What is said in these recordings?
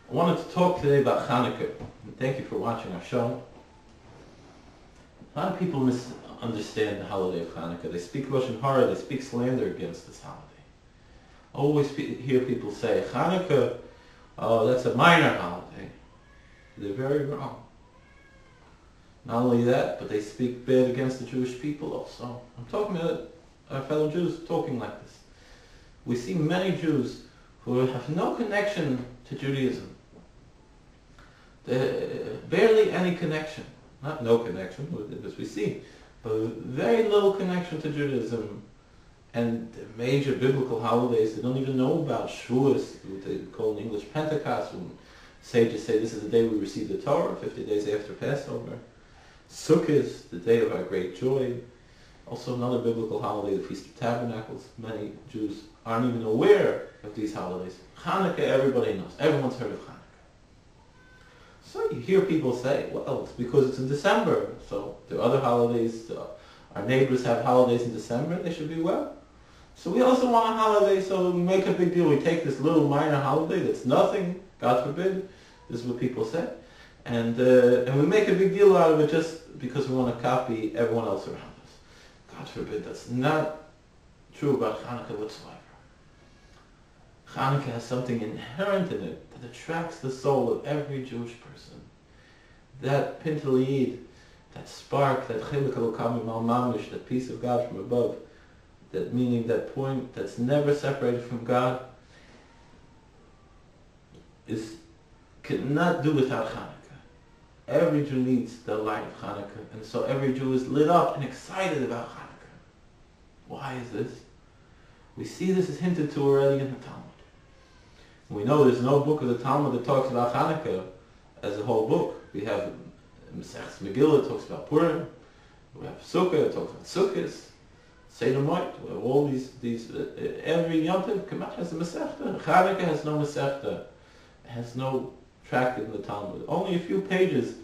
I wanted to talk today about Chanukah. And thank you for watching our show. A lot of people misunderstand the holiday of Chanukah. They speak Russian horror, they speak slander against this holiday. I always hear people say, Chanukah, oh, that's a minor holiday. They're very wrong. Not only that, but they speak bad against the Jewish people also. I'm talking about our fellow Jews talking like this. We see many Jews who have no connection to Judaism. Barely any connection. Not no connection, as we see, but very little connection to Judaism. And the major biblical holidays, they don't even know about. Shavuos, what they call in English Pentecost, when sages say this is the day we receive the Torah, 50 days after Passover. Sukkot, the day of our great joy. Also another biblical holiday, the Feast of Tabernacles. Many Jews aren't even aware of these holidays. Chanukah, everybody knows. Everyone's heard of Chanukah. So you hear people say, well, it's because it's in December, so there are other holidays. Our neighbors have holidays in December, they should be well. So we also want a holiday, so we make a big deal. We take this little minor holiday that's nothing, God forbid, this is what people say, and we make a big deal out of it just because we want to copy everyone else around us. God forbid, that's not true about Chanukah whatsoever. Chanukah has something inherent in it that attracts the soul of every Jewish person. That pintaliyid, that spark, that chiluk elokam mal mamish, that peace of God from above, that meaning, that point that's never separated from God, cannot do without Chanukah. Every Jew needs the light of Chanukah, and so every Jew is lit up and excited about Chanukah. Why is this? We see this is hinted to already in the Talmud. We know there's no book of the Talmud that talks about Chanukah as a whole book. We have Mesechus Megillah talks about Purim. We have Sukkah, it talks about Sukkot. Seder Moed, we have all these every Yom Tov Kemach has a Masechta. Chanukah has no Masechta. It has no tractate in the Talmud. Only a few pages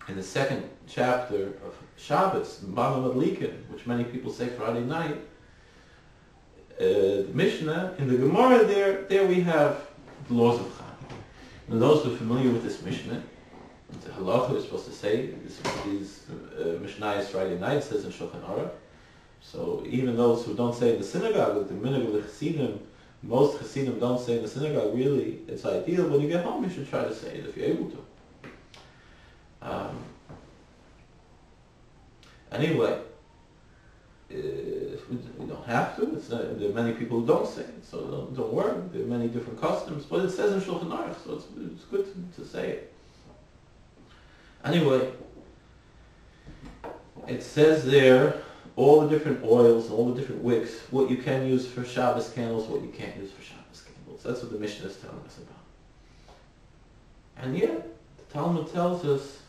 in the second chapter of Shabbos, Bava Madlikin, which many people say Friday night. The Mishnah, in the Gemara there we have the laws of Chanukah. And those who are familiar with this Mishnah, the halacha is supposed to say, these Mishnah is Friday night, it says in Shulchan Aruch. So even those who don't say in the synagogue, like the minhag of the Chassidim, most Chassidim don't say in the synagogue, really, it's ideal when you get home you should try to say it if you're able to. Anyway, we don't have to. There are many people who don't say it, so don't worry. There are many different customs, but it says in Shulchan Aruch, so it's good to say it. Anyway, it says there all the different oils, all the different wicks, what you can use for Shabbos candles, what you can't use for Shabbos candles. That's what the Mishnah is telling us about. And yet, the Talmud tells us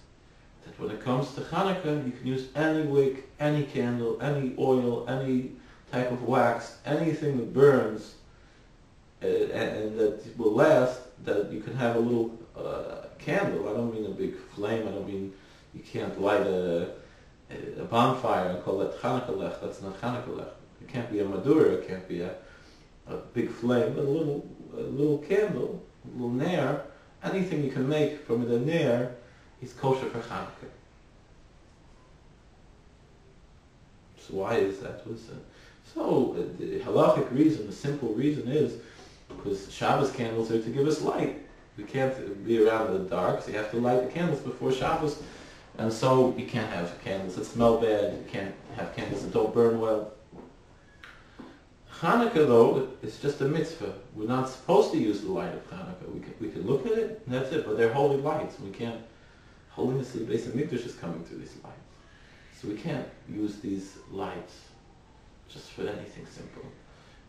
that when it comes to Chanukah, you can use any wick, any candle, any oil, any type of wax, anything that burns and that will last, that you can have a little candle. I don't mean a big flame, I don't mean you can't light a bonfire and call that Chanukah lech. That's not Chanukah lech. It can't be a madura, it can't be a big flame, but a little candle, a little nair. Anything you can make from the nair is kosher for Chanukah. So why is that? So the halachic reason, the simple reason is because Shabbos candles are to give us light. We can't be around in the dark, so you have to light the candles before Shabbos. And so you can't have candles that smell bad, you can't have candles that don't burn well. Chanukah, though, is just a mitzvah. We're not supposed to use the light of Chanukah. We can look at it, and that's it, but they're holy lights. We can't, holiness of the Beis HaMikdash is coming through these lights. So we can't use these lights just for anything simple.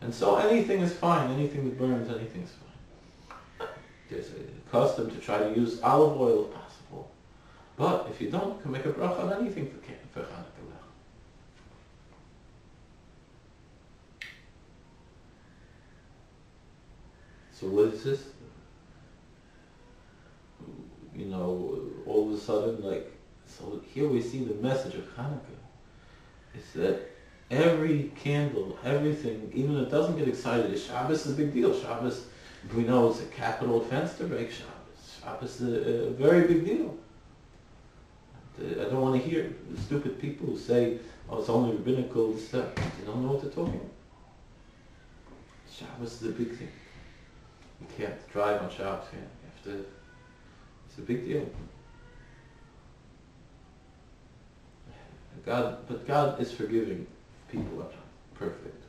And so anything is fine, anything that burns, anything's fine. There's a custom to try to use olive oil if possible. But if you don't, you can make a bracha on anything for Chanukah. So what is this? You know, all of a sudden, so here we see the message of Chanukah. Is that every candle, everything, even if it doesn't get excited, Shabbos is a big deal. Shabbos, We know it's a capital offense to break Shabbos. Shabbos is a very big deal. I don't want to hear stupid people who say, oh, it's only rabbinical stuff. They don't know what they're talking about. Shabbos is a big thing. You can't drive on Shabbos. You have to. It's a big deal. But God is forgiving. People are not perfect.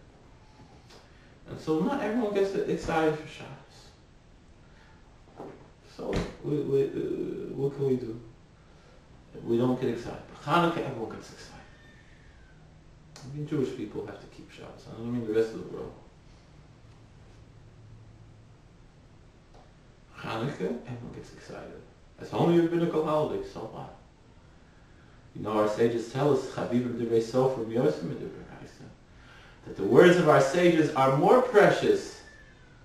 And so not everyone gets excited for Shabbos. So what can we do? We don't get excited. But Chanukah, everyone gets excited. I mean, Jewish people have to keep Shabbos. I don't mean the rest of the world. Chanukah, everyone gets excited. It's only a rabbinical holiday, so what? You know, our sages tell us, that the words of our sages are more precious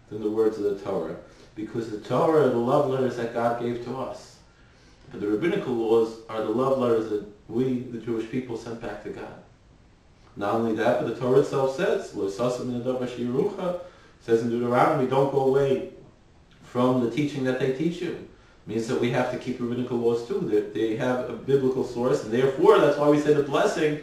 than the words of the Torah, because the Torah are the love letters that God gave to us. But the rabbinical laws are the love letters that we, the Jewish people, sent back to God. Not only that, but the Torah itself says, says in Deuteronomy, don't go away from the teaching that they teach you. It means that we have to keep rabbinical laws too. They have a biblical source, and therefore that's why we say the blessing,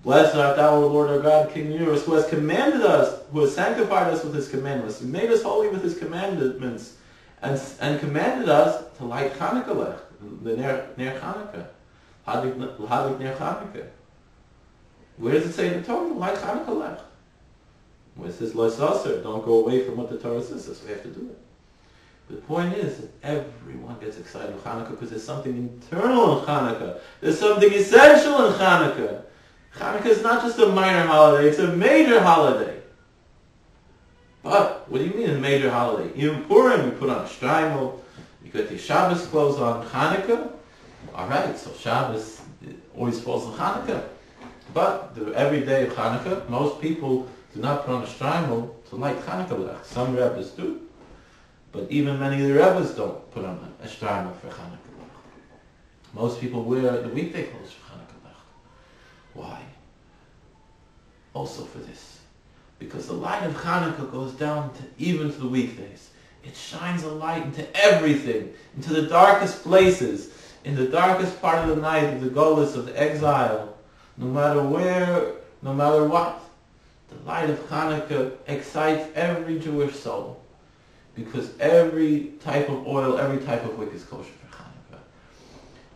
blessed art thou, O Lord our God, King of the universe, who has commanded us, who has sanctified us with his commandments, who made us holy with his commandments, and commanded us to light Chanukah, the Ner Chanukah, Hadlik Ner Chanukah. Where does it say in the Torah? Light Chanukah. Where it says, don't go away from what the Torah says, so we have to do it. The point is that everyone gets excited in Chanukah because there's something internal in Chanukah. There's something essential in Chanukah. Chanukah is not just a minor holiday, it's a major holiday. But, what do you mean a major holiday? In Purim, we put on a shtreimel, you get the Shabbos clothes on Chanukah. Alright, so Shabbos always falls on Chanukah. But, every day of Chanukah, most people do not put on a shtreimel to light Chanukah. Some rabbis do. But even many of the rabbis don't put on a shtreimel for Chanukah. Most people wear the weekday clothes for Chanukah. Why? Also for this. Because the light of Chanukah goes down even to the weekdays. It shines a light into everything, into the darkest places, in the darkest part of the night, of the golus, of the exile, no matter where, no matter what. The light of Chanukah excites every Jewish soul. Because every type of oil, every type of wick is kosher for Chanukah.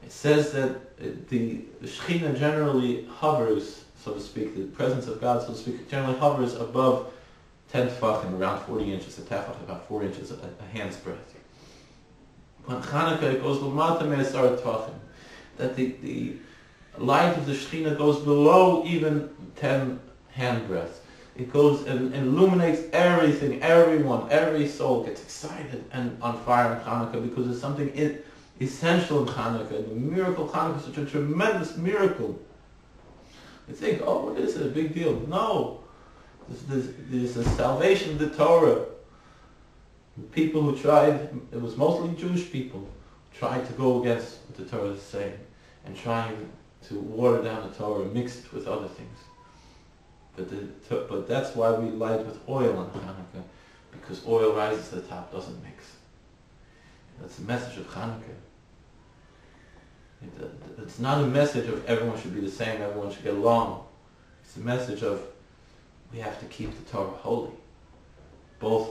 It says that the Shekhinah generally hovers, so to speak, the presence of God, so to speak, generally hovers above 10 tefachim, around 40 inches, a tefach about 4 inches, a hand's breadth. On Chanukah it goes l'mata me'asar tefachim, that the light of the Shekhinah goes below even 10 hand breadths. It goes and illuminates everything, everyone, every soul gets excited and on fire in Chanukah because there's something essential in Chanukah. The miracle of Chanukah is such a tremendous miracle. You think, oh, what is it? A big deal? No. There's a salvation of the Torah. The people who tried, it was mostly Jewish people, tried to go against what the Torah is saying and trying to water down the Torah, mix it with other things. But that's why we light with oil on Chanukah, because oil rises to the top, doesn't mix. That's the message of Chanukah. It's not a message of everyone should be the same, everyone should get along. It's a message of we have to keep the Torah holy, both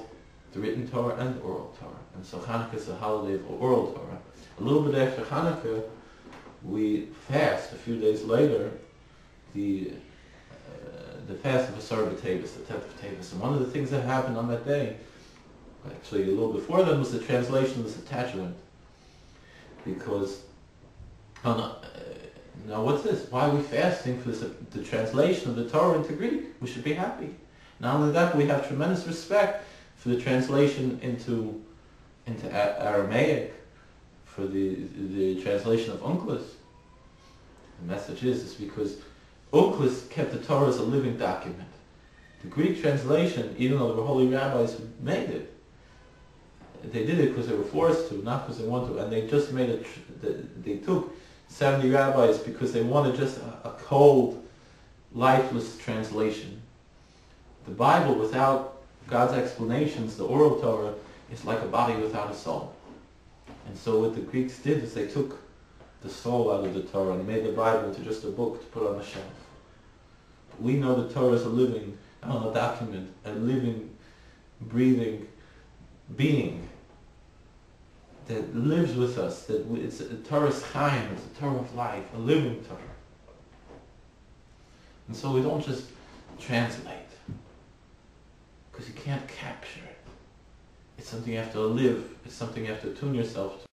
the written Torah and the oral Torah. And so Chanukah is a holiday of oral Torah. A little bit after Chanukah, we fast. A few days later, the fast of Asar B'Tevis, the 10th of Tevis. And one of the things that happened on that day, actually a little before that, was the translation of this attachment. Because, now what's this? Why are we fasting for this, the translation of the Torah into Greek? We should be happy. Not only that, but we have tremendous respect for the translation into Aramaic, for the translation of Unclus. The message is because Unclus kept the Torah as a living document. The Greek translation, even though there were holy rabbis who made it, they did it because they were forced to, not because they wanted to. And they just made it, they took 70 rabbis because they wanted just a cold, lifeless translation. The Bible, without God's explanations, the oral Torah, It's like a body without a soul. And so what the Greeks did is they took the soul out of the Torah and made the Bible into just a book to put on the shelf. But we know the Torah is a living, not a document, a living, breathing being that lives with us, it's a Torah's Chaim, it's a Torah of life, a living Torah. And so we don't just translate, because you can't capture it. It's something you have to live, it's something you have to tune yourself to.